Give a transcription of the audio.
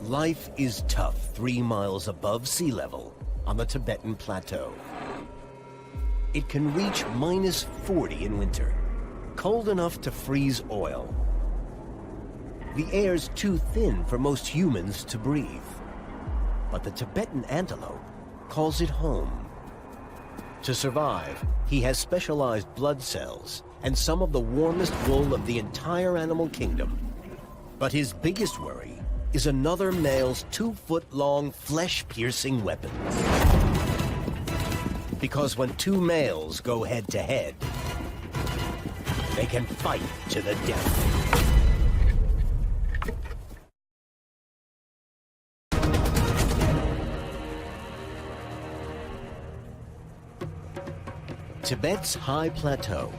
Life is tough 3 miles above sea level on the Tibetan plateau. It can reach -40 in winter, cold enough to freeze oil. The air's too thin for most humans to breathe, but the Tibetan antelope calls it home. To survive, he has specialized blood cells and some of the warmest wool of the entire animal kingdom. But his biggest worry is another male's 2-foot-long flesh-piercing weapon. Because when two males go head-to-head, they can fight to the death. Tibet's high plateau